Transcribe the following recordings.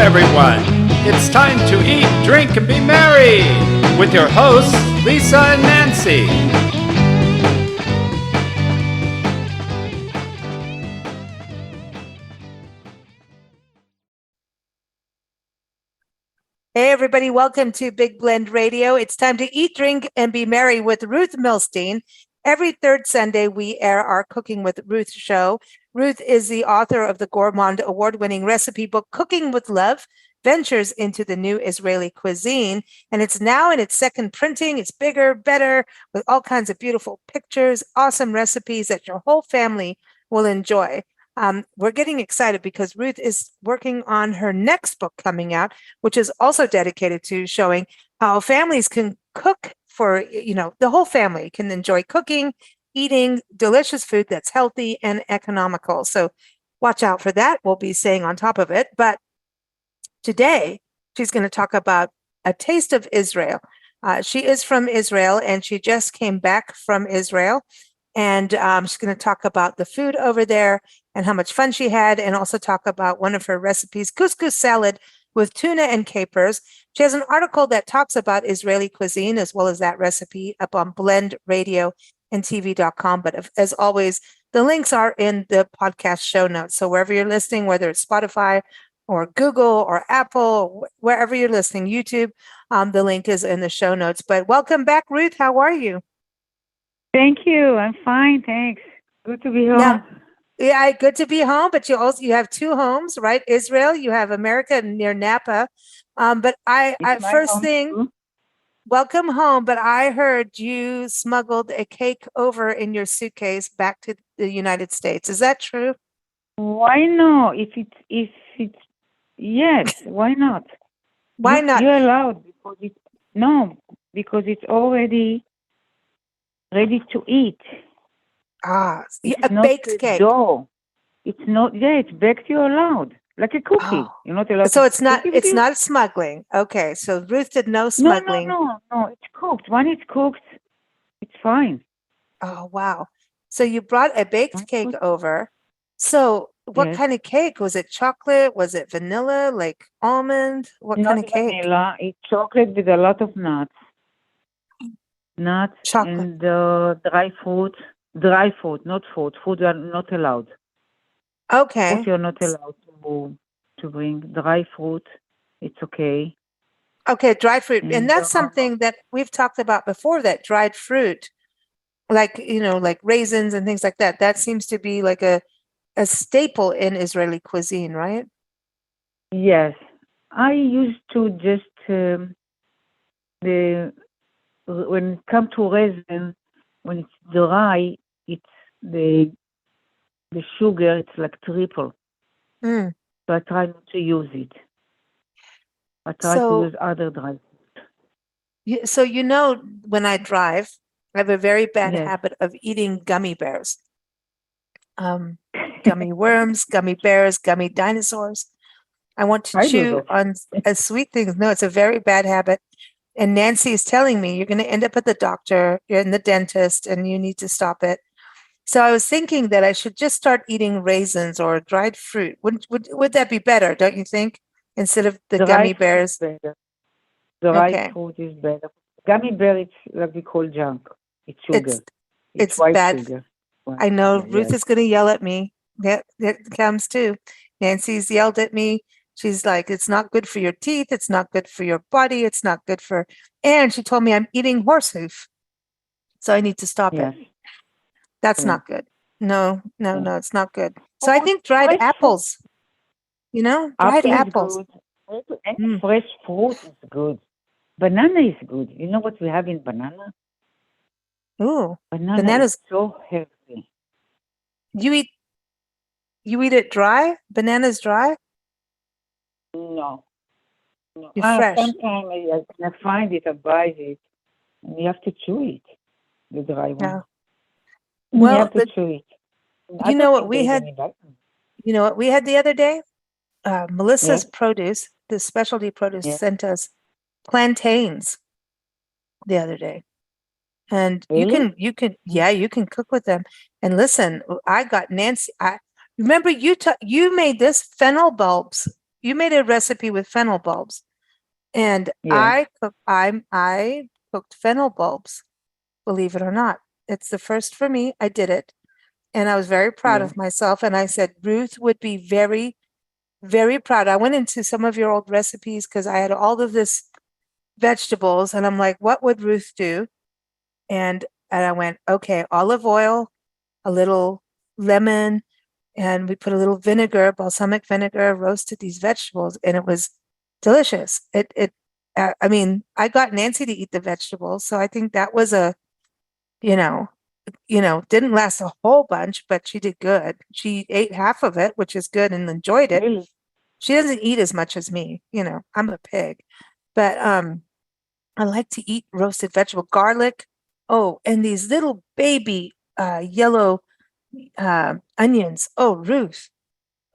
everyone. It's time to eat, drink, and be merry with your hosts, Lisa and Nancy. Hey, everybody. Welcome to Big Blend Radio. It's time to eat, drink, and be merry with Ruth Milstein. Every third Sunday, we air our Cooking with Ruth show. Ruth is the author of the Gourmand award-winning recipe book, Cooking with Love, Ventures into the New Israeli Cuisine. And it's now in its second printing. It's bigger, better, with all kinds of beautiful pictures, awesome recipes that your whole family will enjoy. We're getting excited because Ruth is working on her next book coming out, which is also dedicated to showing how families can cook for, the whole family can enjoy cooking, eating delicious food that's healthy and economical. So watch out for that. We'll be saying on top of it. But today, she's going to talk about a taste of Israel. She is from Israel, and she just came back from Israel. And she's going to talk about the food over there and how much fun she had, and also talk about one of her recipes, couscous salad with tuna and capers. She has an article that talks about Israeli cuisine as well as that recipe up on blendradio.tv.com. But as always, the links are in the podcast show notes. So wherever you're listening, whether it's Spotify or Google or Apple, wherever you're listening, YouTube, the link is in the show notes. But welcome back, Ruth. How are you? Thank you. I'm fine. Thanks. Good to be home. Yeah, good to be home. But you have two homes, right? Israel, you have America near Napa. But welcome home. But I heard you smuggled a cake over in your suitcase back to the United States. Is that true? Why not? If it's yes, why not? Why not? You're allowed because it's already ready to eat. A baked cake. Dough. It's not. Yeah, it's baked. You're allowed, like a cookie. Oh. You're not allowed. So it's not. It's not smuggling. Okay. So Ruth did no smuggling. No. It's cooked. When it's cooked, it's fine. Oh wow! So you brought a baked cake over. So what kind of cake was it? Chocolate? Was it vanilla? Like almond? What kind of cake? Vanilla. It's chocolate with a lot of nuts. Chocolate. And dry fruit, not fruit. Fruit are not allowed. Okay. Fruit you're not allowed to bring. Dry fruit, it's okay. Okay, dried fruit. And that's something that we've talked about before, that dried fruit, like, like raisins and things like that. That seems to be like a staple in Israeli cuisine, right? Yes. I used to just, when it comes to raisin, when it's dry, it's the sugar, it's like triple. So I try not to use it. I try to use other dry fruit. So when I drive, I have a very bad habit of eating gummy bears. Gummy worms, gummy bears, gummy dinosaurs. I want to chew on sweet things. No, it's a very bad habit. And Nancy is telling me you're going to end up at the doctor, you're in the dentist, and you need to stop it. So I was thinking that I should just start eating raisins or dried fruit. Would that be better, don't you think? Instead of the gummy bears. Dried fruit is better. Gummy bear, it's like we call junk. It's sugar. It's white bad. Sugar. I know Ruth is going to yell at me. That comes too. Nancy's yelled at me. She's like, it's not good for your teeth. It's not good for your body. It's not good for, and she told me I'm eating horse hoof. So I need to stop it. That's not good. No, it's not good. So I think dried apples, dried apples. Any fresh fruit is good. Banana is good. You know what we have in banana? Ooh, banana is so healthy. You eat it dry? Bananas dry? No. You're fresh. Sometimes I find it, I buy it, and you have to chew it, the dry one. Yeah. Well, you have to chew it. You know what we had? You know what we had the other day? Melissa's produce, the specialty produce, sent us plantains the other day. And really? you can cook with them. And listen, I got Nancy. Remember you made this fennel bulbs you made a recipe with fennel bulbs, and Yeah. I cooked fennel bulbs, believe it or not. It's the first for me. I did it, and I was very proud Yeah. of myself. And I said Ruth would be very, very proud. I went into some of your old recipes because I had all of this vegetables, and I'm like, what would Ruth do? And I went, okay, olive oil, a little lemon, and we put a little vinegar, balsamic vinegar, roasted these vegetables, and it was delicious. I mean, I got Nancy to eat the vegetables, so I think that was you know, didn't last a whole bunch, but she did good. She ate half of it, which is good, and enjoyed it. Really? She doesn't eat as much as me, I'm a pig, but I like to eat roasted vegetable, garlic. Oh, and these little baby yellow onions. Oh, Ruth.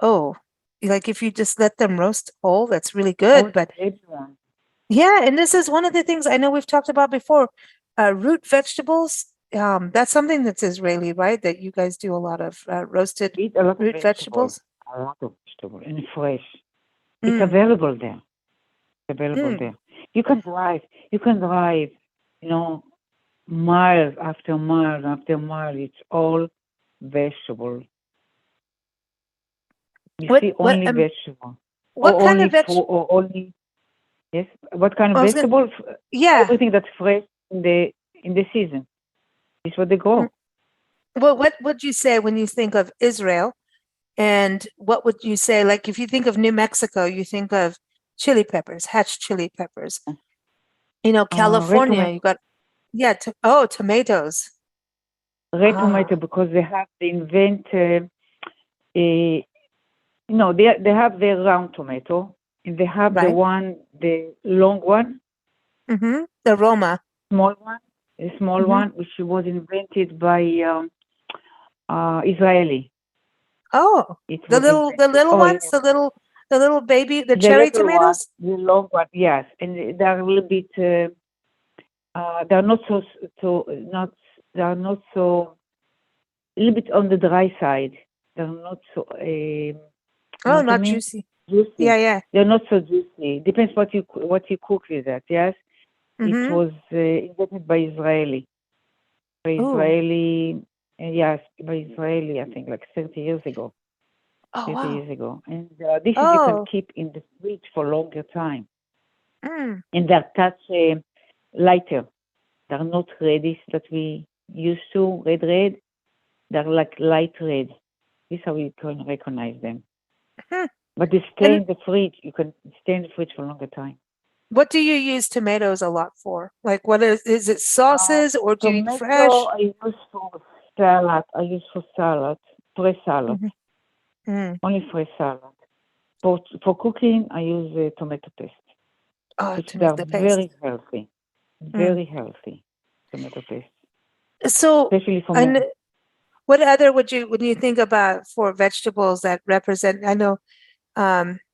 Oh, like if you just let them roast whole, that's really Oh, good. the But baby one. yeah, and this is one of the things I know we've talked about before. Root vegetables. That's something that's Israeli, right? That you guys do a lot of roasted Eat a lot of root vegetables. vegetables. A lot of vegetables and fresh. It's Mm, available there. It's available mm. there. You can drive. You can drive. You know, miles after miles after miles. It's all vegetable. You What see what only um vegetable. what Or kind of only veg? or only yes. What kind of I was gonna. vegetable? Yeah. Everything that's fresh in the season. Is what they Mm. grow. Well, what would you say when you think of Israel? And what would you say, like if you think of New Mexico, you think of chili peppers, hatch chili peppers. Red California, tomato. you got, yeah, oh, tomatoes. Red Ah, tomato because they have to invent. A, they have the round tomato and they have right. the long one, Mm-hmm. The Roma. small one, a small Mm-hmm. one, which was invented by Israeli. Oh, It the was invented. little Oh ones, yeah, the little baby, the the cherry little one, tomatoes. the long one, yes, and they're a little bit. They're not so not. They're not so a little bit on the dry side. They're not so. You know Oh, what I not mean? juicy. Yeah, Juicy. yeah. They're not so juicy. Depends what you cook with that. Yes, it Mm-hmm. was invented by Israeli. By Oh, Israeli, yes, by Israeli. I think like 30 years ago. oh, 30 wow. years ago, and this is you can Oh, keep in the fridge for longer time, mm. and they're touch lighter. They're not reddish that we used to red. They're like light red. This is how you can recognize them. Hmm. But they stay And in the fridge. You can stay in the fridge for longer time. what do you use tomatoes a lot for? Like, what is it Uh, sauces or do you eat Tomato fresh? I use for salad. I use for salad, fresh salad, Mm-hmm. Mm. only fresh salad. For cooking, I use tomato paste, Oh, which to they make are the paste. very healthy, Mm. very healthy. Tomato paste, So, especially for and men. what other when you think about for vegetables that represent, I know,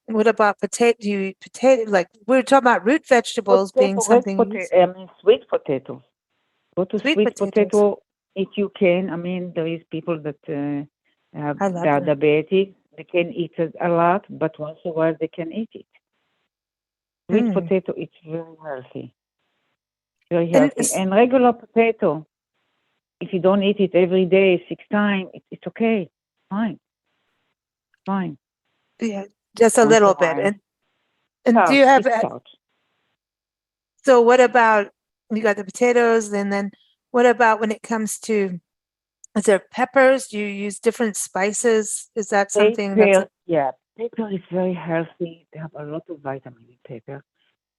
what about potato? Do you eat potato? Like we're talking about root vegetables being Potato, red something you use. potato. I mean, sweet potato. Go to Sweet sweet potatoes. potato if you can. I mean, there is people that I they love are them. diabetic. They can eat it a lot, but once in a while they can eat it. Sweet Mm. potato, it's very healthy, very And healthy. And regular potato, if you don't eat it every day, 6 times, it's okay. Fine, fine. yeah, just a Once in a little bit. while. And do you Starch, have, it's starch. so what about, you got the potatoes, and then what about when it comes to, is there peppers? Do you use different spices? Is that something that's Pepper, yeah, pepper is very healthy. They have a lot of vitamin in pepper.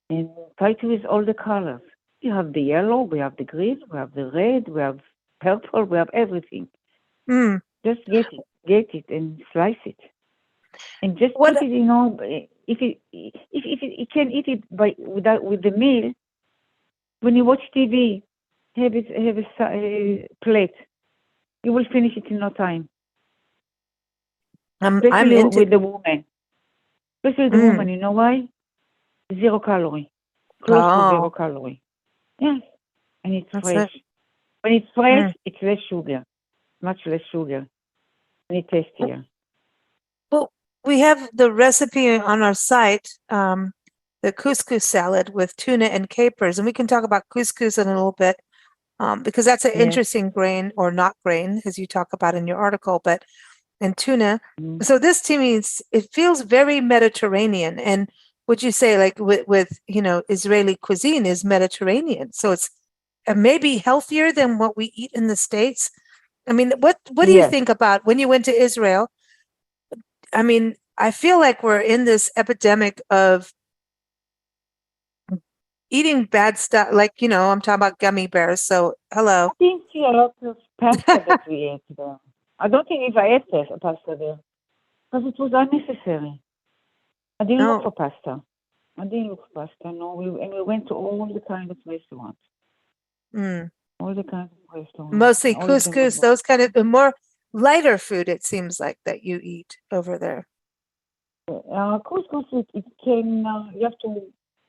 And try to use all the colors. You have the yellow, we have the green, we have the red, we have purple, we have everything. mm, Just get it, and slice it, and just what, put it. If you can eat it with the meal. When you watch TV, have a plate. You will finish it in no time. I'm Especially into, with the woman. Especially the woman. mm, You know why? 0 calorie, close to zero oh, calorie. Yes, and it's that's fresh. it. When it's fresh, Mm. it's less sugar, much less sugar, and it's tastier. Well, We have the recipe on our site, the couscous salad with tuna and capers, and we can talk about couscous in a little bit because that's an Yes. interesting grain or not grain, as you talk about in your article. But and tuna. Mm. So this to me, it feels very Mediterranean. And would you say like with Israeli cuisine is Mediterranean? So it's maybe healthier than what we eat in the States. I mean, what do you Yes. think about when you went to Israel? I mean, I feel like we're in this epidemic of eating bad stuff. Like, I'm talking about gummy bears. So hello. I didn't see a lot of pasta that we ate there. I don't think if I ate pasta there because it was unnecessary. I didn't look Oh. for pasta. I didn't look for pasta. No, we went to all the kind of restaurants. All the kind of restaurants. Mostly All of them were couscous, those kind of more lighter food, it seems like that you eat over there. Couscous, it can,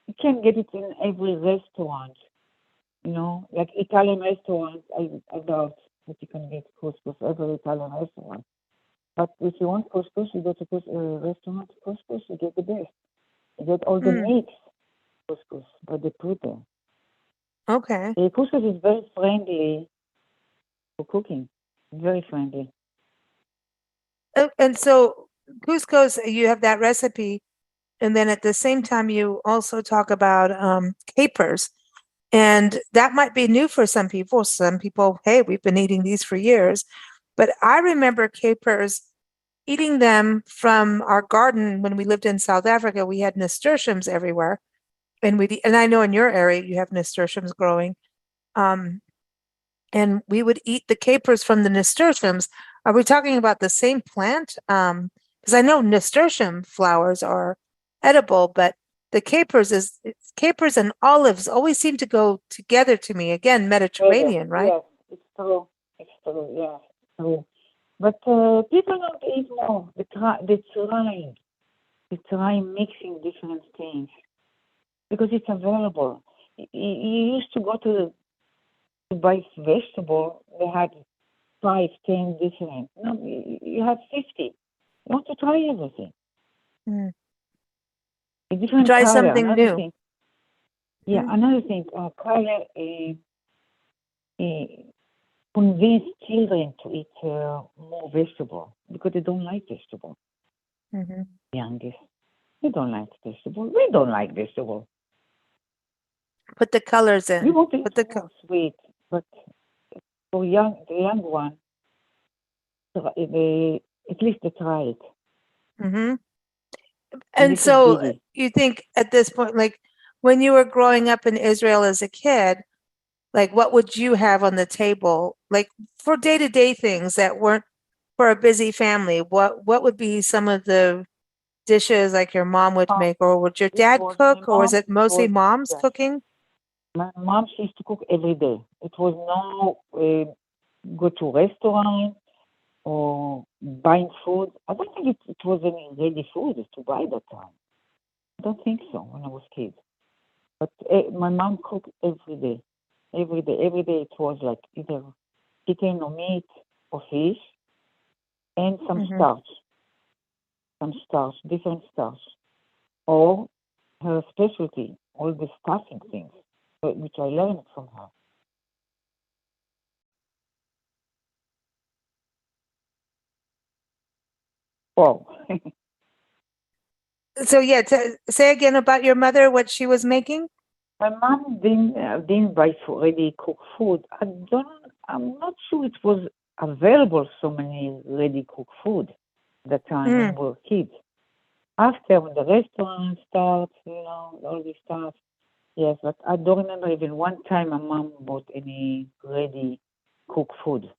you can get it in every restaurant, like Italian restaurants. I doubt that you can get couscous every Italian restaurant. But if you want couscous, you go to restaurant couscous, you get the best. You get all the meats couscous that they put there. Okay. Couscous is very friendly for cooking, very friendly. And so couscous, you have that recipe, and then at the same time, you also talk about capers, and that might be new for some people. Some people, hey, we've been eating these for years, but I remember capers, eating them from our garden when we lived in South Africa. We had nasturtiums everywhere, and I know in your area you have nasturtiums growing. And we would eat the capers from the nasturtiums. Are we talking about the same plant? Because I know nasturtium flowers are edible, but the capers and olives always seem to go together to me. Again, Mediterranean, right? Yes, it's true. It's true. Yeah, it's true. But people don't eat more. They try mixing different things because it's available. You used to go to buy vegetable. They had 5, 10 different. No, you have 50. You want to try everything. A different Try color. something Another new. thing. Yeah, another thing. Color convince children to eat more vegetable because they don't like vegetable. Youngest, they don't like vegetable. We don't like vegetable. Put the colors in. We want to Put eat the more sweet, but for the young one, they at least they try it. And so you think at this point, like when you were growing up in Israel as a kid, like what would you have on the table, like for day-to-day things that weren't for a busy family? What would be some of the dishes like your mom would make, or would your dad cook, or was it mostly mom's cooking? My mom, she used to cook every day. It was no go to restaurant or buying food. I don't think it was any ready food to buy that time. I don't think so when I was a kid. But my mom cooked every day. Every day. Every day it was like either chicken or meat or fish and some starch. Some starch, different starch. Or her specialty, all the stuffing things, which I learned from her. Oh. So yeah, say again about your mother, what she was making. My mom didn't buy ready cooked food. I'm not sure it was available so many ready cooked food at the time when we were kids. After when the restaurant starts, all this stuff. Yes, but I don't remember even one time my mom bought any ready cooked food.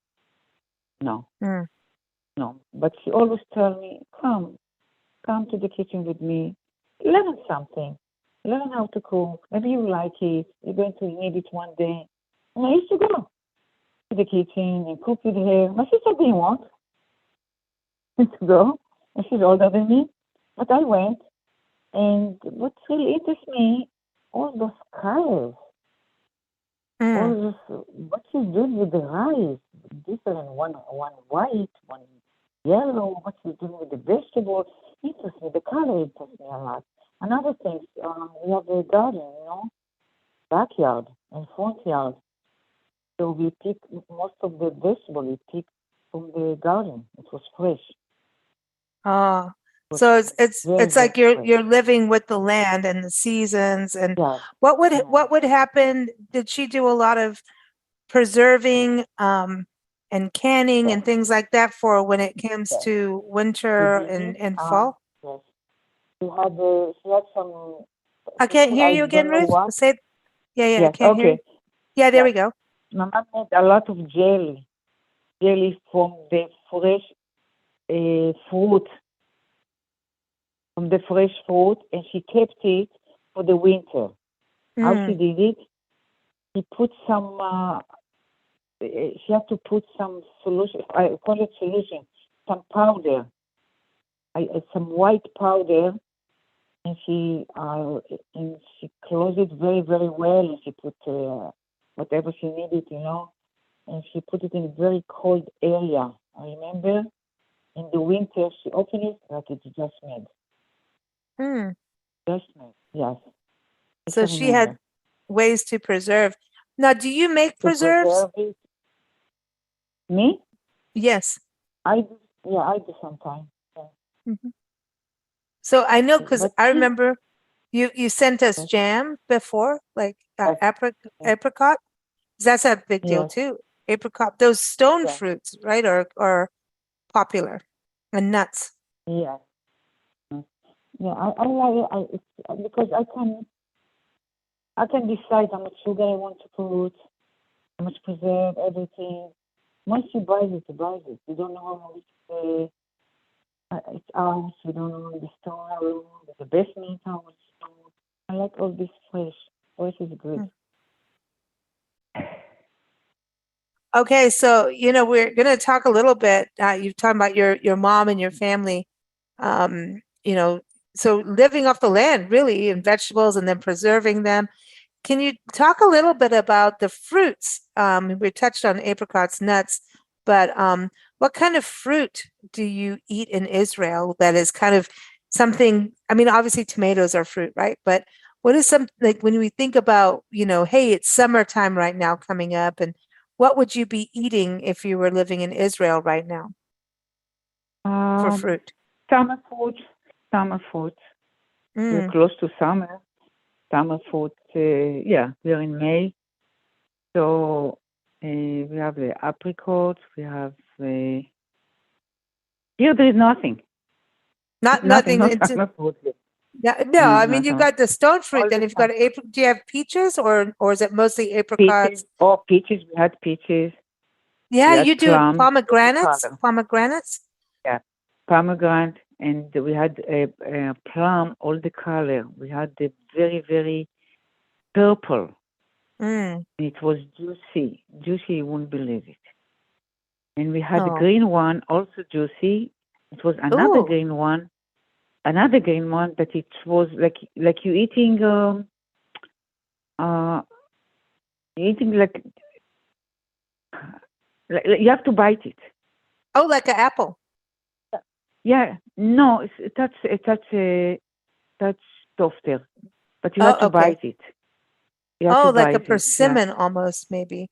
No. No. But she always tell me, come to the kitchen with me, learn something. Learn how to cook. Maybe you like it. You're going to need it one day. And I used to go to the kitchen and cook with her. My sister didn't want to go, and she's older than me. But I went, and what really interests me, all those colors, all this, what she did with the rice, different, one white, one yellow, what she did with the vegetables. interests me. The color interests me a lot. Another thing, we have a garden, backyard and front yard. So we pick most of the vegetables we pick from the garden. It was fresh. Ah, It was so it's very, it's like very fresh. you're living with the land and the seasons. And Yeah. what would happen? Did she do a lot of preserving and canning and things like that for when it comes Yes. to She winter did it. and fall? Yes. She had some. I can't hear I you again, don't know Ruth. what. Say, yeah, I Yes. can't hear you. Okay. Yeah, there Yes. we go. My mom made a lot of jelly from the fresh fruit, and she kept it for the winter. How she Mm, did it? She put some. She had to put some solution. I call it solution. Some powder. Some white powder, and she closed it very, very well, and she put whatever she needed, and she put it in a very cold area. I remember in the winter she opened it like it's just made. mm. Just made, yes. I So can she had remember. ways to preserve. Now, do you make To preserves? preserve it. Me? Yes. I do, yeah, I do sometimes. Yeah. Mhm. So I know because But I she, remember you sent us yes, jam before, like yes, yes, apricot. That's a big deal yes, too. Apricot, those stone yes, fruits, right, are popular, and nuts. yes. Yes. Yeah, I like it. Because I can decide how much sugar I want to put, how much preserve, everything. Once you buy it, you buy it. You don't know how much it's out. You don't know in the store how long. The best meat, how much store. I like all this fresh. Fresh is good. Mm. Okay, so we're going to talk a little bit. You've talked about your mom and your family. Um, you know, so living off the land, really, and vegetables, and then preserving them. Can you talk a little bit about the fruits? We touched on apricots, nuts, but what kind of fruit do you eat in Israel that is kind of something? I mean, obviously tomatoes are fruit, right? But what is some like when we think about, hey, it's summertime right now coming up, and what would you be eating if you were living in Israel right now for Um, fruit? summer food. Summer food. We're Mm, close to summer. Summer food. Yeah, we're in May. So we have the apricots. We have here. There is nothing. not Nothing. nothing No into summer food here. Yeah, no, No, I no mean you've summer. got the stone fruit. All Then the if you've time. got do you have peaches or is it mostly Peaches. apricots? Oh, peaches. We had peaches. Yeah, We you had do plums. Every pomegranates, color. pomegranates. Yeah. Pomegranate. And we had a plum, all the color. We had the very, very purple. Mm. It was juicy. Juicy, you wouldn't believe it. And we had the Oh, green one, also juicy. It was ooh, another green one that it was like uh you eating like you have to bite it. oh, like an apple. Yeah, no, that's softer, but you have Oh, to okay. bite it. You have to Oh, like a bite it. Yeah, persimmon almost, maybe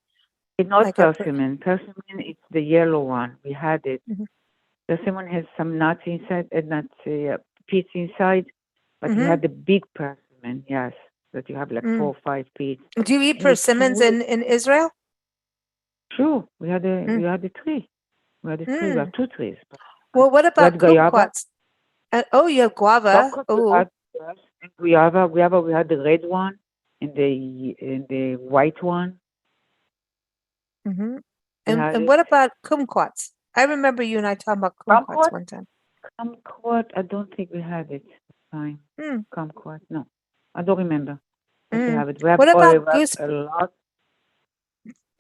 it's not like a. persimmon. Persimmon, it's the yellow one. We had it. Mm-hmm. Persimmon has some nuts inside, nuts, pits inside, but we Mm-hmm. had the big persimmon. Yes, that you have like Mm. 4 or 5 pits, Do you eat and it's persimmons sweet. in Israel? True, we had a Mm. we had a tree. We had a tree. We Mm. have 2 trees. Well, what We about had guayaba. kumquats? Oh, you have guava. Kumquat we Oh, had, yes, and guayaba. Guayaba we had the red one and the white one. mm-hmm. We And had and it. what about kumquats? I remember you and I talking about kumquats Kumquat. one time. Kumquat. I don't think we had it this time. Mm. Kumquat. No, I don't remember if we Mm. have it. We have What we about have goose? a lot.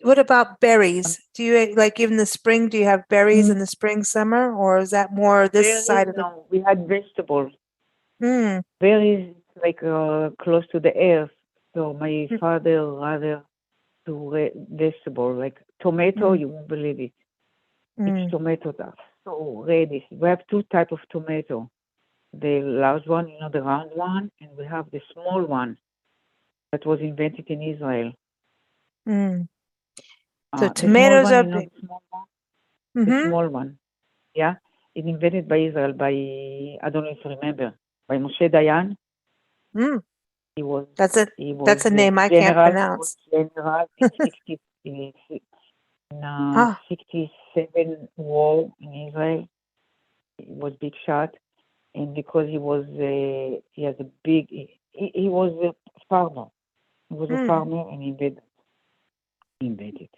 What about berries? Do you like in the spring? Do you have berries in the spring, summer, or is that more this Berries, side of the? no. We had vegetables. Mm. Berries like close to the earth. So my Mm. father rather to vegetable like tomato. Mm. You won't believe it. It's Mm. tomato that's so reddish. We have 2 type of tomato. the large one, the round one, and we have the small one that was invented in Israel. So The small tomatoes one, are the big. small one, the Mm-hmm. small one. Yeah, it's invented by Israel by, I don't know if you remember, by Moshe Dayan. Mm. He was That's a name I can't general. He pronounce. was general in 67 war in Israel. He was big shot, and because he was he has a big he was a farmer. He was a farmer, and he invented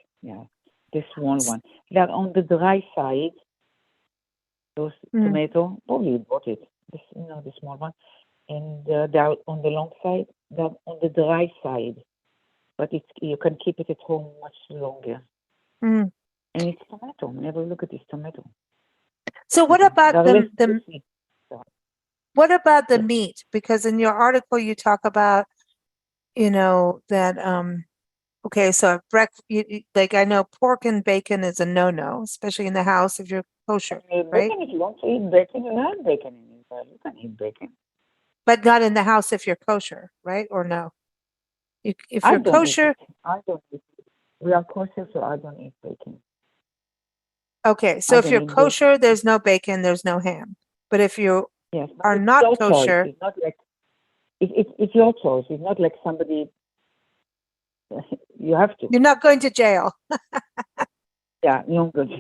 the small one. They're on the dry side. Those tomato, probably you bought it. The small one, and they're on the long side. They're on the dry side, but you can keep it at home much longer. And it's tomato. Never look at this tomato. So what about what about the Yes. meat? Because in your article you talk about, that okay, so like I know pork and bacon is a no-no, especially in the house if you're kosher, right? Bacon, if you want to eat bacon, you have bacon in Israel. You can eat bacon. But not in the house if you're kosher, right? Or no? If I you're don't eat kosher, bacon. I don't eat bacon. We are kosher, so I don't eat bacon. okay, so I if don't you're eat kosher, bacon. there's no bacon, there's no ham. But if you Yes, but are it's not your choice. kosher, It's not like it's your choice. It's not like somebody you have to. you're not going to jail. Yeah, you're good.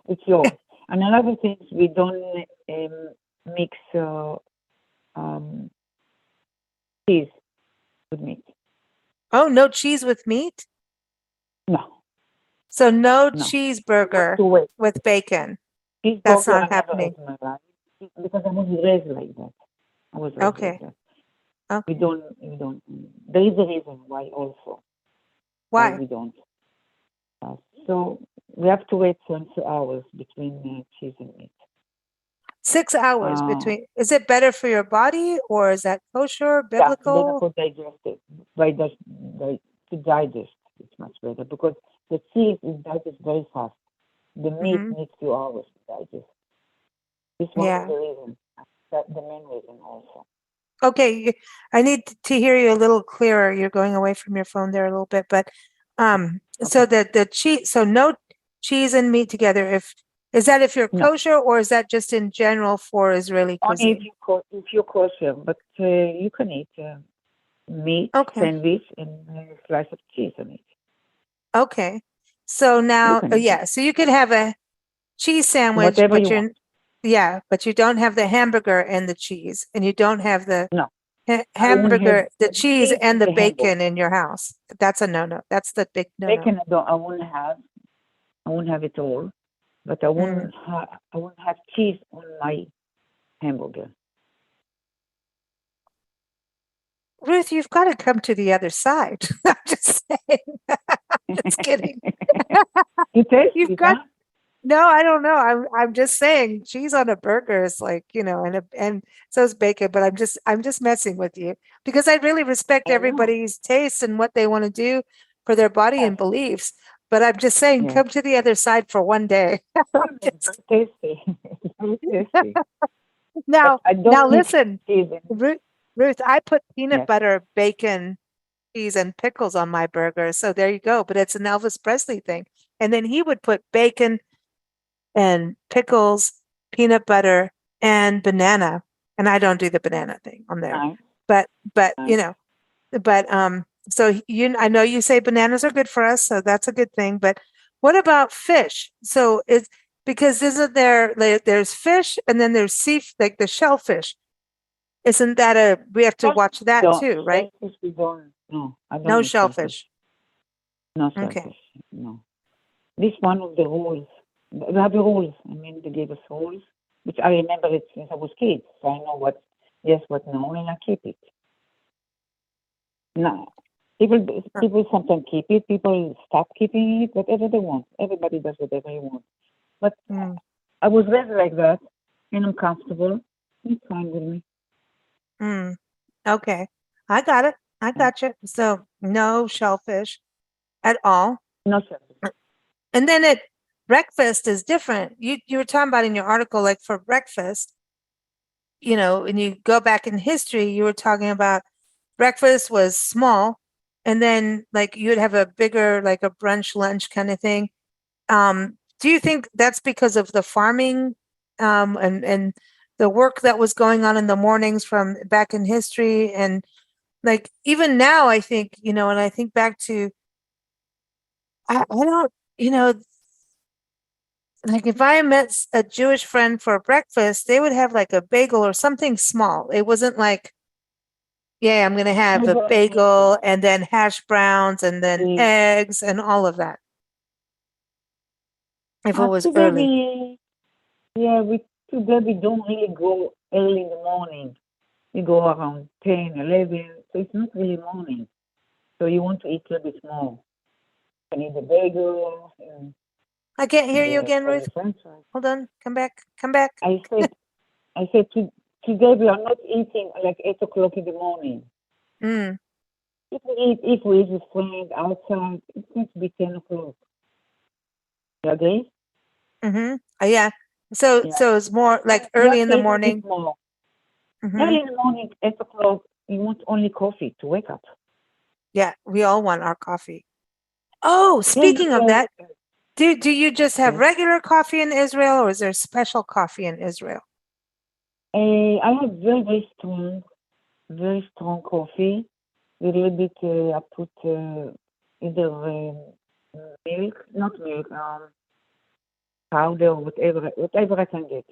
It's yours. And another thing, we don't mix cheese with meat. Oh, no cheese with meat? No. So no You have cheeseburger to wait. with bacon. That's Cheeseburger, I not never ate happening. in my life because I was raised like that. I was raised like Okay. that. Okay. We don't. There is a reason why also. Why Why? we don't. So we have to wait 20 hours between cheese and meat. 6 hours between. Is it better for your body or is that kosher, Yeah, better biblical? for digestive. To digest, it's much better because the cheese is digested very fast. The meat needs 2 hours to digest. This one is the reason. That's the main reason also. Okay, I need to hear you a little clearer. You're going away from your phone there a little bit, but so the cheese, so no cheese and meat together. Is that if you're kosher or is that just in general for Israeli cuisine? Only if you're kosher, but you can eat meat sandwich and a slice of cheese on it. Okay, so now, so you could have a cheese sandwich, whatever but you want. but you don't have the hamburger and the cheese, and you don't have the hamburger, the cheese and the bacon in your house. That's a no-no. That's the big no-no. Bacon, I wouldn't have. I wouldn't have it all, but I wouldn't have cheese on my hamburger. Ruth, you've got to come to the other side. I'm just saying. I'm just kidding. You've got. No, I don't know. I'm just saying cheese on a burger is like, and so is bacon, but I'm just messing with you because I really respect everybody's taste and what they want to do for their body and beliefs. But I'm just saying, come to the other side for one day. Tasty. Now listen, Ruth, I put peanut butter, bacon, cheese, and pickles on my burger. So there you go. But it's an Elvis Presley thing. And then he would put bacon and pickles, peanut butter, and banana. And I don't do the banana thing on there. But so I know you say bananas are good for us, so that's a good thing. But what about fish? So it's because isn't there's fish and then there's like the shellfish. Isn't that we have to watch that too, right? Shellfish we don't. No, I don't. No shellfish. No shellfish. No. This one of the rules. We have the rules. I mean, they gave us rules, which I remember it since I was kid, so I know what yes, what no, and I keep it. No, people sometimes keep it. People stop keeping it. Whatever they want. Everybody does whatever they want. But I was raised like that, and I'm comfortable. It's fine with me. Okay, I got it. I got you. So no shellfish at all. No shellfish. And then breakfast is different. You were talking about in your article, like for breakfast, when you go back in history, you were talking about breakfast was small, and then like you'd have a bigger, like a brunch, lunch kind of thing. Do you think that's because of the farming, and the work that was going on in the mornings from back in history? And like even now, I think, and I think back to, I don't, like if I met a Jewish friend for breakfast, they would have like a bagel or something small. It wasn't like, yeah, I'm going to have a bagel and then hash browns and then eggs and all of that. If it was early. Today we don't really go early in the morning. We go around 10, 11, so it's not really morning. So you want to eat a little bit more. You can eat the bagel. I can't hear you again, Ruth. Hold on. Come back. I said today we are not eating like 8 o'clock in the morning. If we eat with friends outside, it's going to be 10 o'clock. You agree? Yeah. So it's more like early in the morning. Early in the morning, 8 o'clock, you want only coffee to wake up. Yeah, we all want our coffee. Oh, speaking of that, do you just have regular coffee in Israel, or is there special coffee in Israel? I have very strong coffee. With a little bit, I put either powder, whatever I can get.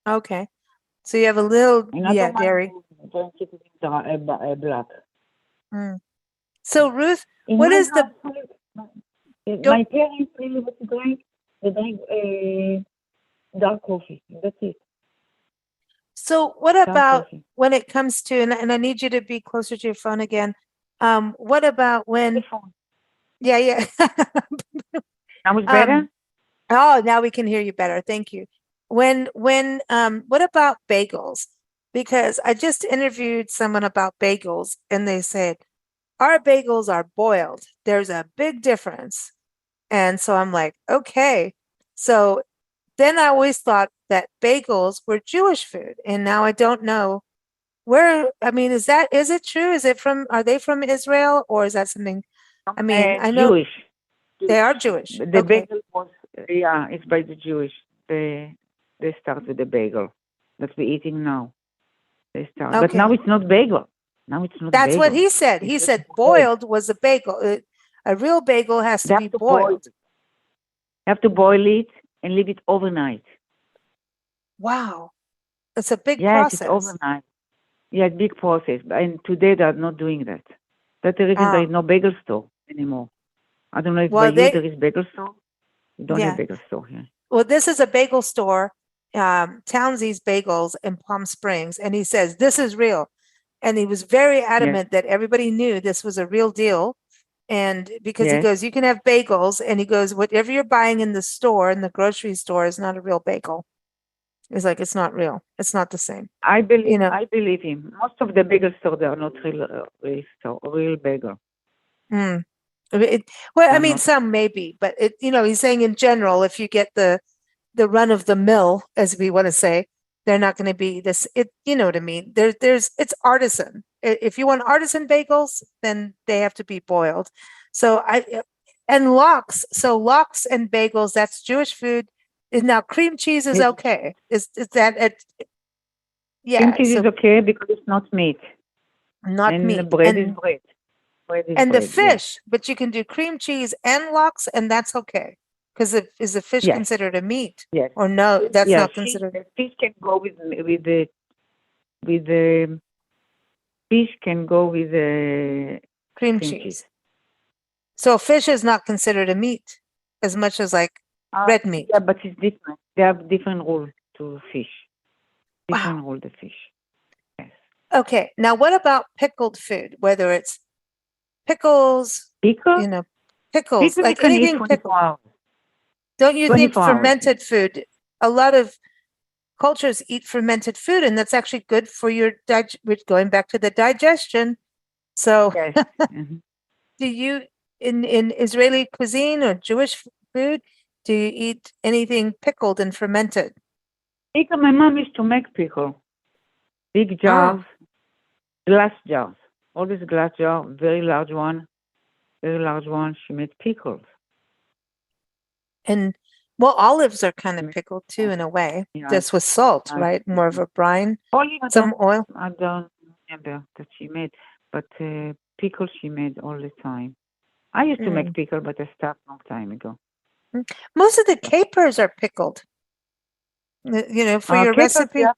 Okay. So you have a little, dairy. Don't keep it in black. So Ruth, what is the... My parents really what to drink? They drink dark coffee. That's it. So what about when it comes to, and I need you to be closer to your phone again. What about when... Yeah. Now it's better? Oh, now we can hear you better. Thank you. What about bagels? Because I just interviewed someone about bagels and they said, our bagels are boiled. There's a big difference. And so I'm like, okay. So then I always thought that bagels were Jewish food. And now I don't know where, is it true? Are they from Israel, or is that something, I know Jewish. They are Jewish. The bagel was, it's by the Jewish. They start with the bagel that we're eating now. They start. But now it's not bagel. That's bagel. What he said. He said boiled was a bagel. A real bagel has to be boiled. You have to boil it and leave it overnight. Wow. It's a big process. It's overnight. Yeah, big process. And today they are not doing that. That's the reason there is no bagel store anymore. I don't know if there is bagel store. We don't have bagel store here. Well, this is a bagel store, Townsy's Bagels in Palm Springs. And he says, this is real. And he was very adamant that everybody knew this was a real deal. And because he goes, you can have bagels. And he goes, whatever you're buying in the store, in the grocery store, is not a real bagel. He's like, it's not real. It's not the same. I believe him. Most of the bagel stores, they are not real bagel. Some maybe, but he's saying in general, if you get the run of the mill, as we want to say, they're not going to be this. You know what I mean? It's artisan. If you want artisan bagels, then they have to be boiled. Lox and bagels, that's Jewish food. Now cream cheese is okay. Is that it? Yeah, cream cheese is okay because it's not meat. Not meat. The bread is bread. The fish, but you can do cream cheese and lox, and that's okay. Because is the fish considered a meat? Yes. Or no, that's not considered. Fish can go with the fish can go with the cream cheese. So fish is not considered a meat as much as like red meat. Yeah, but it's different. They have different rules to fish. Different rule to fish. Yes. Okay. Now, what about pickled food? Whether it's pickles, pickles, like anything pickled. Don't you think fermented food? A lot of cultures eat fermented food, and that's actually good for your going back to the digestion. So, do you in Israeli cuisine or Jewish food? Do you eat anything pickled and fermented? My mom used to make pickle. Big jars, glass jars. Always glass jar, very large one. Very large one. She made pickles. And well, olives are kind of pickled too, in a way, just with salt, right? More of a brine. Some oil. I don't remember that she made, but pickles she made all the time. I used to make pickle, but I stopped a long time ago. Most of the capers are pickled. For your capers, recipe. Yeah.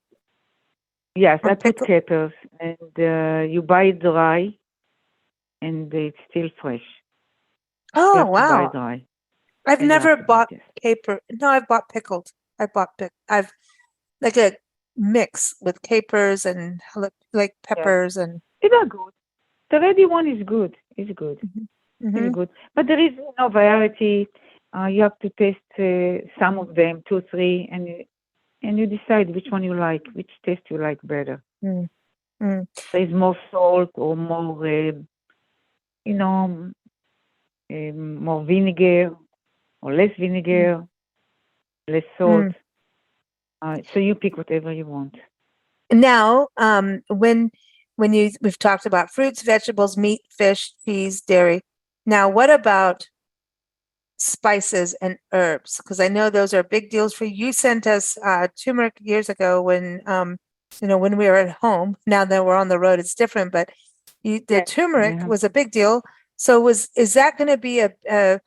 Yes, I put capers, and you buy it dry, and it's still fresh. Oh, you have wow. To buy dry. I've never bought caper. No, I've bought pickled. I've like a mix with capers and like peppers and. They are good. The ready one is good. It's good. It's good. But there is no variety. You have to taste some of them, 2, 3, and you decide which one you like, which taste you like better. There is more salt or more, more vinegar or less vinegar, less salt. So you pick whatever you want. Now, we've talked about fruits, vegetables, meat, fish, cheese, dairy. Now, what about spices and herbs? Because I know those are big deals for you. You sent us turmeric years ago when when we were at home. Now that we're on the road, it's different. But the turmeric was a big deal. So is that going to be a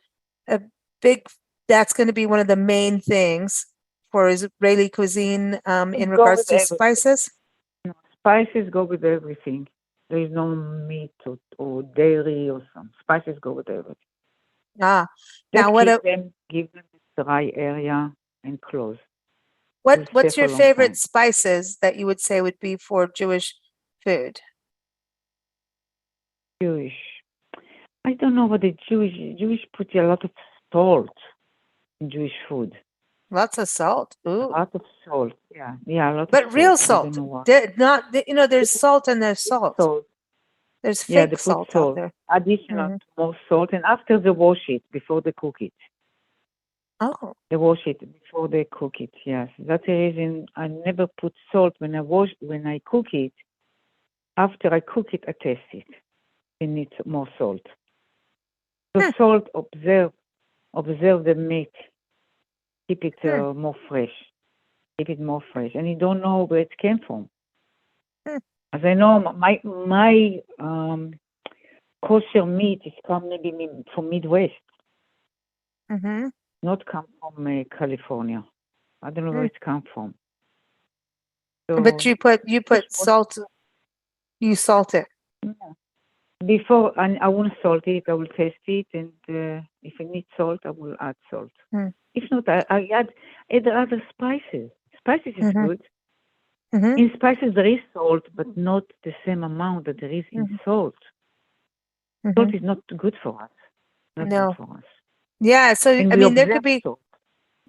big? That's going to be one of the main things for Israeli cuisine in regards to spices? No, spices go with everything. There is no meat or dairy or some. Spices go with everything. Now Give them the dry area and close. What's your favorite spices that you would say would be for Jewish food? Jewish. I don't know what the Jewish put a lot of salt in Jewish food. Lots of salt. Ooh. A lot of salt. Yeah, a lot but of real salt. salt. There's salt and there's salt. There's fake salt out there. Additional more salt, and after they wash it before they cook it. Oh. They wash it before they cook it. Yes, that's the reason I never put salt when I cook it. After I cook it, I taste it. It needs more salt. The salt observe the meat. Keep it more fresh. Keep it more fresh, and you don't know where it came from. As I know, my kosher meat is come maybe from Midwest. Not come from California. I don't know where it come from. So, but you put salt. You salt it. Yeah. Before I won't salt it. I will taste it, and if I need salt, I will add salt. If not, I add other spices. Spices is good. In spices there is salt, but not the same amount that there is in salt. Salt is not good for us. Not good for us. Yeah, so I mean, there could be. Salt.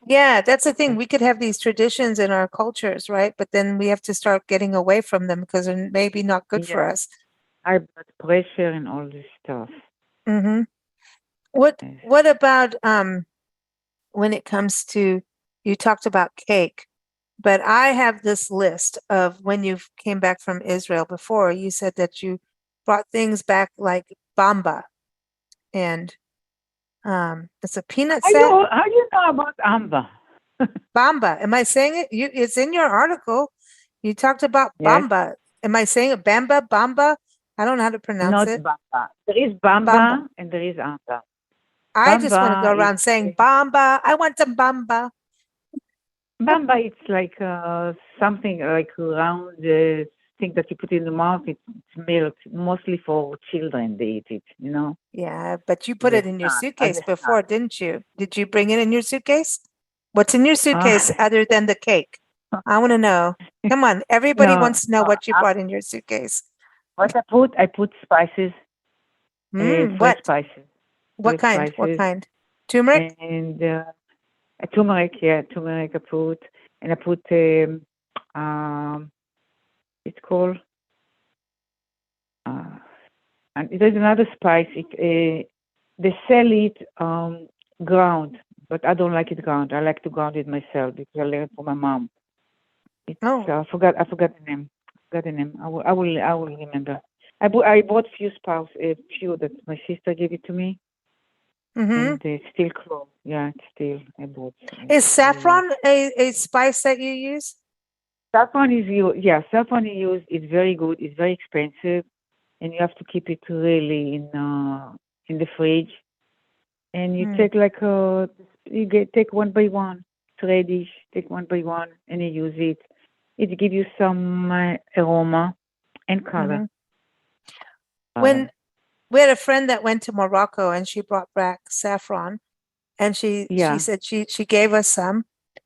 Yeah, that's the thing. We could have these traditions in our cultures, right? But then we have to start getting away from them because they're maybe not good for us. High blood pressure and all this stuff. What about when it comes to, you talked about cake, but I have this list of when you came back from Israel before, you said that you brought things back like bamba, and it's a peanut set. How do you know about amba? Bamba. Am I saying it? It's in your article. You talked about bamba. Am I saying it? Bamba? Bamba? I don't know how to pronounce it. Not bamba. There is bamba and there is amba. I just want to go around saying bamba. I want some bamba. Bamba, it's like something like round thing that you put in the mouth. It's milk, mostly for children. They eat it, Yeah, but you put it in your suitcase before, didn't you? Did you bring it in your suitcase? What's in your suitcase other than the cake? I want to know. Come on, everybody wants to know what you brought in your suitcase. What I put spices. What spices? What kind? Spices. What kind? Turmeric? And turmeric, turmeric I put. And I put, it's called, and there's another spice. They sell it ground, but I don't like it ground. I like to ground it myself because I learned from my mom. I forgot the name. got the name. I will remember. I bought few that my sister gave it to me, and it's still close. Yeah, it's still I bought. Is saffron a spice that you use? Saffron is used. Yeah, saffron is used. It's very good. It's very expensive, and you have to keep it really in the fridge. And you take take one by one. It's reddish. Take one by one, and you use it. It gives you some aroma and color. When we had a friend that went to Morocco and she brought back saffron, and she said she gave us some,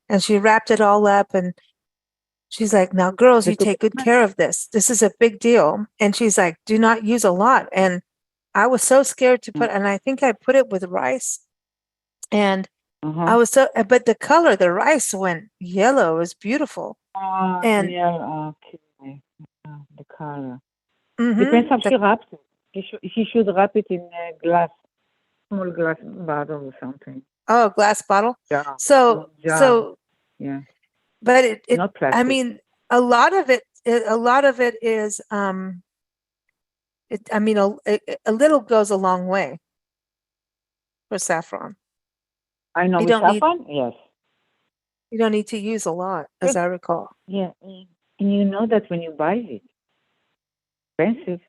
and she wrapped it all up, and she's like, "Now, girls, you take good care of this. This is a big deal." And she's like, "Do not use a lot." And I was so scared to put, and I think I put it with rice, and I was but the color, the rice went yellow. It was beautiful. And the color. Depends how she wraps it. She should wrap it in a small glass bottle or something. Oh, glass bottle. Yeah. So yeah. But it not plastic. I mean, a lot of it is a little goes a long way for saffron. I know with saffron, yes. You don't need to use a lot, as I recall. Yeah, and you know that when you buy it, expensive.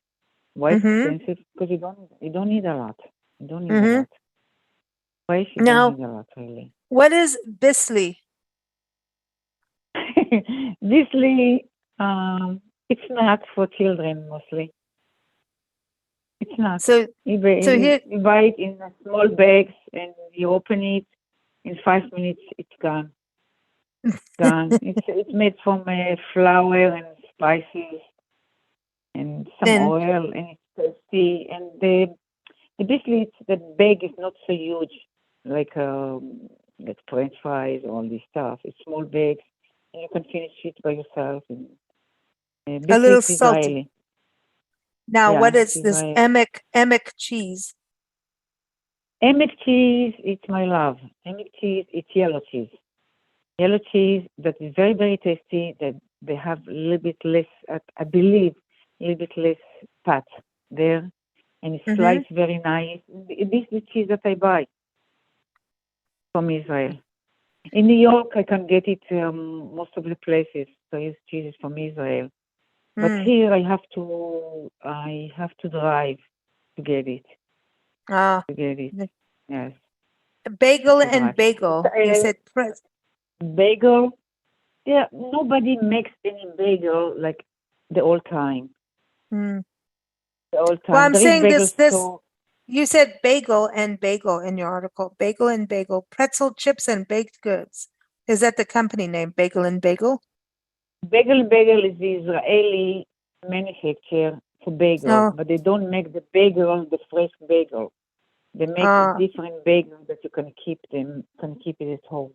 Why expensive? Because you don't need a lot. You don't need a lot. Why you don't need a lot, really? What is Bisli? Bisli, it's not for children mostly. It's not. So you buy it in small bags and you open it. In 5 minutes, it's gone. Gone. It's made from flour and spices and some oil, and it's tasty. And the Bisli, the bag is not so huge like French fries, all this stuff. It's small bags, and you can finish it by yourself. And, a little salty. Israeli. Now, what is this Emek cheese? Emek cheese, it's my love. Emek cheese, it's yellow cheese. Yellow cheese that is very, very tasty. That they have a little bit less, I believe, a little bit less fat there, and it's sliced very nice. This is the cheese that I buy from Israel. In New York, I can get it most of the places. So I use cheeses from Israel. But here I have to drive to get it. To get it. Yes. Bagel and bagel. You said bagel. Yeah, nobody makes any bagel like the old time. The old time. Well, I'm saying this. You said bagel and bagel in your article. Bagel and bagel, pretzel chips and baked goods. Is that the company name? Bagel and bagel. Bagel is the Israeli manufacturer for bagel, but they don't make the bagel, the fresh bagel. They make a different bagel that you can keep it at home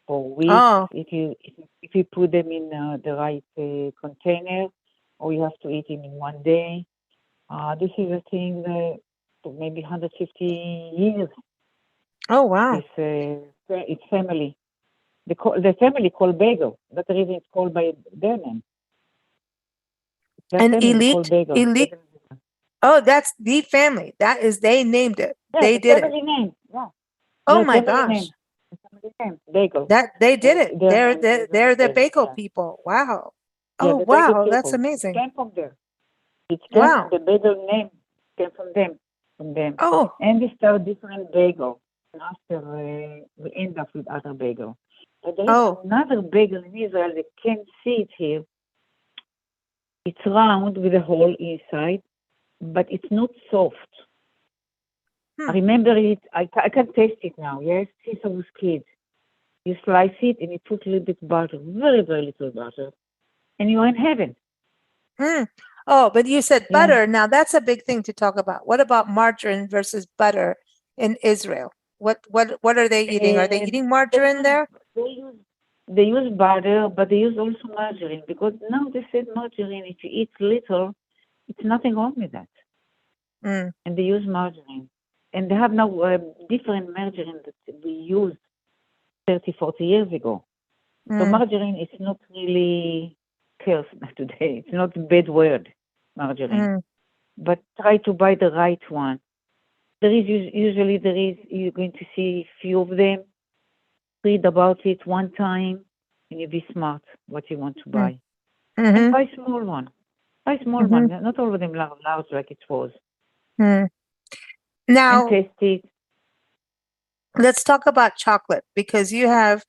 for weeks if you put them in the right container, or you have to eat them in one day. This is a thing that maybe 150 years. Oh wow! It's family. The family called bagel. That's the reason it's called by their name. And elite. Oh, that's the family. That is, they named it. Yeah, they did family it. Name. Yeah. Oh my gosh. Name. Family name. Bagel. That they did it. They're the bagel people. Wow. Oh wow, that's amazing. It came from there. The bagel name came from them. Oh. And we start different bagel. And after we end up with other bagel. But there is another bagel in Israel. You can't see it here. It's round with a hole inside, but it's not soft. I remember it. I can taste it now. Yes, since I was a kid. You slice it and you put a little bit butter, very, very little butter, and you're in heaven. Oh, but you said butter. Now that's a big thing to talk about. What about margarine versus butter in Israel? What are they eating? Are they eating margarine there? They use butter, but they use also margarine, because now they said margarine, if you eat little, it's nothing wrong with that. And they use margarine. And they have now different margarine that we used 30, 40 years ago. So margarine is not really cares today? It's not a bad word, margarine. Mm. But try to buy the right one. Usually you're going to see a few of them. Read about it one time, and you be smart what you want to buy. And Mm-hmm. buy small one. Buy small Mm-hmm. one. Not all of them large like it was. Mm. And Now, taste it. let's talk about chocolate because you have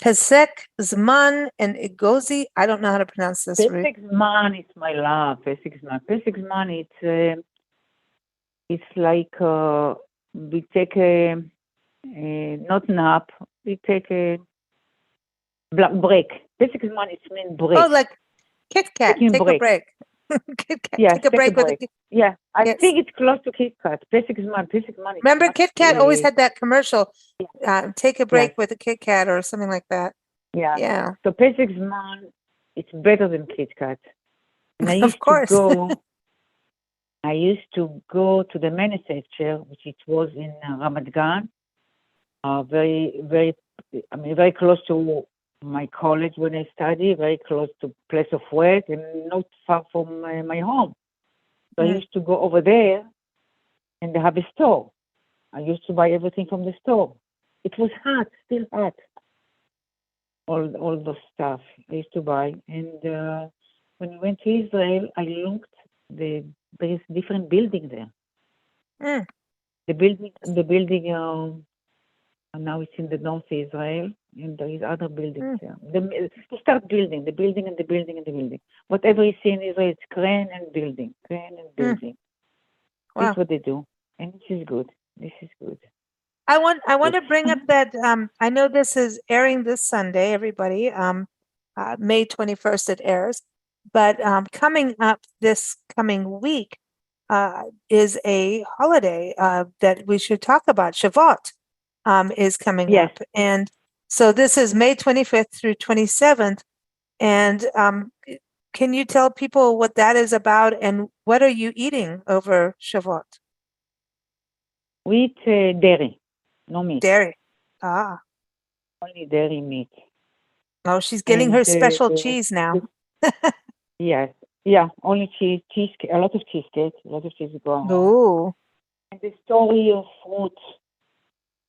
Pesek, Zman, and Igozi. I don't know how to pronounce this, Ruth. Pesach Zman is my love. Pesach Zman. Pesach Zman, it's like we take a not nap. We take a break. Pesach Zman, it means break. Oh, like Kit Kat. Taking Take break. a break. Kit Kat. Yes, take a break with a Kit. Yeah, I Yes. think it's close to Kit Kat. Pesach Zman. Remember, Kit Kat always had that commercial. Yeah. Take a break Yes. with a Kit Kat or something like that. Yeah. Yeah. So Pesach Zman, it's better than Kit Kat. And Of course. I used to go to the manufacturer, which it was in Ramat Gan, very close to my college when I studied, very close to place of work, and not far from my home. So I used to go over there, and they have a store. I used to buy everything from the store. It was hot, still hot. All the stuff I used to buy, and when we went to Israel, I looked. There is different building there. The building. Now it's in the North Israel, and there is other buildings there. To start building, the building and the building and the building. Whatever you see in Israel, it's crane and building, crane and building. Wow. That's what they do, and this is good. I want to bring up that I know this is airing this Sunday, everybody. May 21st it airs, but coming up this coming week is a holiday that we should talk about. Shavuot is coming up, and so this is May 25th through 27th. And can you tell people what that is about, and what are you eating over Shavuot? We eat dairy. No meat. Dairy. Ah. Only dairy meat. Oh, she's getting her special cheese now. Yes. Yeah, only cheese, a lot of cheesecake, a lot of cheese going on. Oh. And the story of Ruth.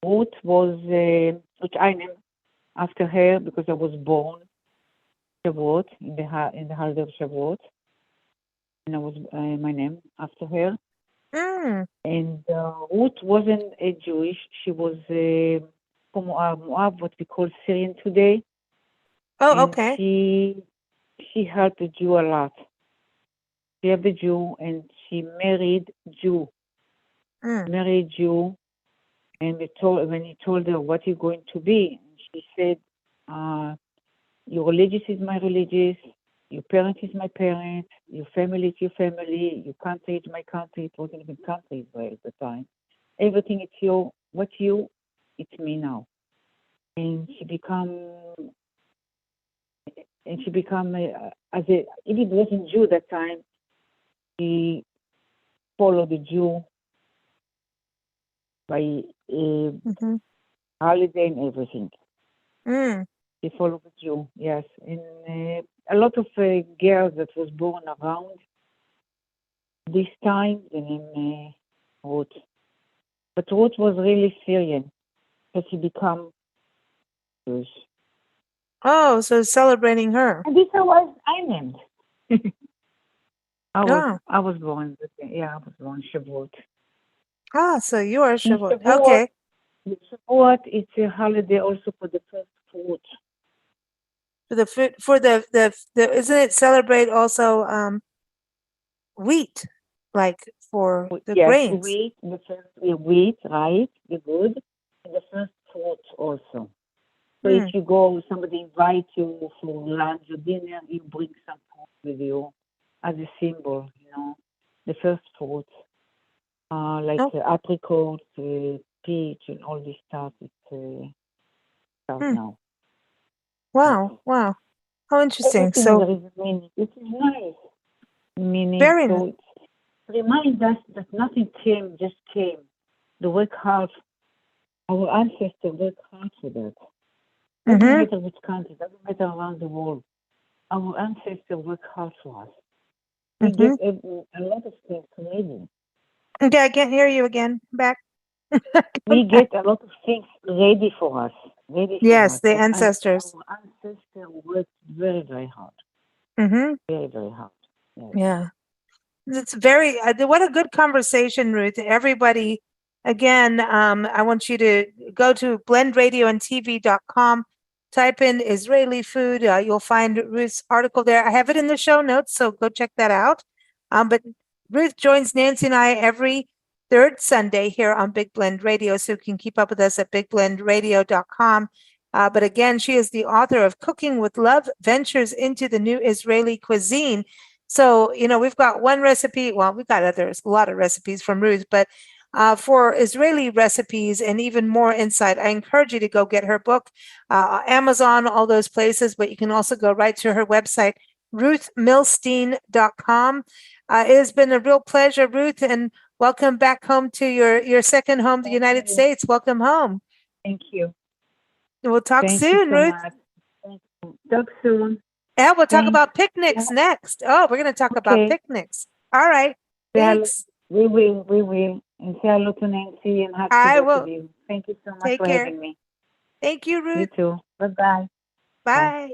Ruth was, which I named after her because I was born Shavuot, in the holiday of Shavuot. And I was my name after her. And Ruth wasn't a Jewish. She was from Moab, what we call Syrian today. Oh, and okay. She helped the Jew a lot. She helped the Jew, and she married Jew. Married Jew, and when he told her what you're going to be, she said, "Your religious is my religious. Your parent is my parent. Your family is your family. Your country is my country." It wasn't even country Israel at the time. Everything it's it's me now. And she become as if it wasn't Jew that time. She followed the Jew by holiday and everything. She followed the Jew, yes. And a lot of girls that was born around this time, the name Ruth. But Ruth was really Syrian, so she become Jewish. Oh, so celebrating her. And this was I named. I was born Shavuot. Ah, so you are Shavuot. Shavuot. Okay. Shavuot, it's a holiday also for the first fruit. For the fruit, for the isn't it celebrate also wheat, like for the grains? Wheat, the first wheat, right? The good, and the first fruit also. So if you go, somebody invite you for lunch or dinner, you bring some fruit with you as a symbol, the first fruit, like apricots, peach, and all this stuff. It's stuff now. Wow! Wow! How interesting. Everything So there is meaning. It is nice. Meaning. Very so nice. it reminds us that nothing just came. They work hard. Our ancestors work hard for that. Doesn't matter which country, doesn't matter around the world. our ancestors work hard for us. We get a lot of things ready. Okay, I can't hear you again. Back. We get a lot of things ready for us. Yes, the And ancestors. our ancestors worked very, very hard. Mm-hmm. Very, very hard. Yes. Yeah. It's very, what a good conversation, Ruth. Everybody, again, I want you to go to blendradioandtv.com, type in Israeli food. You'll find Ruth's article there. I have it in the show notes, so go check that out. But Ruth joins Nancy and I every third Sunday here on Big Blend Radio, so you can keep up with us at bigblendradio.com. But again, she is the author of Cooking with Love, Ventures into the New Israeli Cuisine. So, we've got one recipe. Well, we've got a lot of recipes from Ruth, but for Israeli recipes and even more insight, I encourage you to go get her book, Amazon, all those places, but you can also go right to her website, ruthmilstein.com. It has been a real pleasure, Ruth, and welcome back home to your second home, the United States. Welcome home. Thank you. We'll talk Thank soon, you so Ruth. much. Thank you. Talk soon. Yeah, we'll talk Thanks. about picnics next. Oh, we're going to talk about picnics. All right. Thanks. We will. And say hello to Nancy and happy I to will. you. Thank you so much Take for care. having me. Thank you, Ruth. You too. Bye-bye. Bye.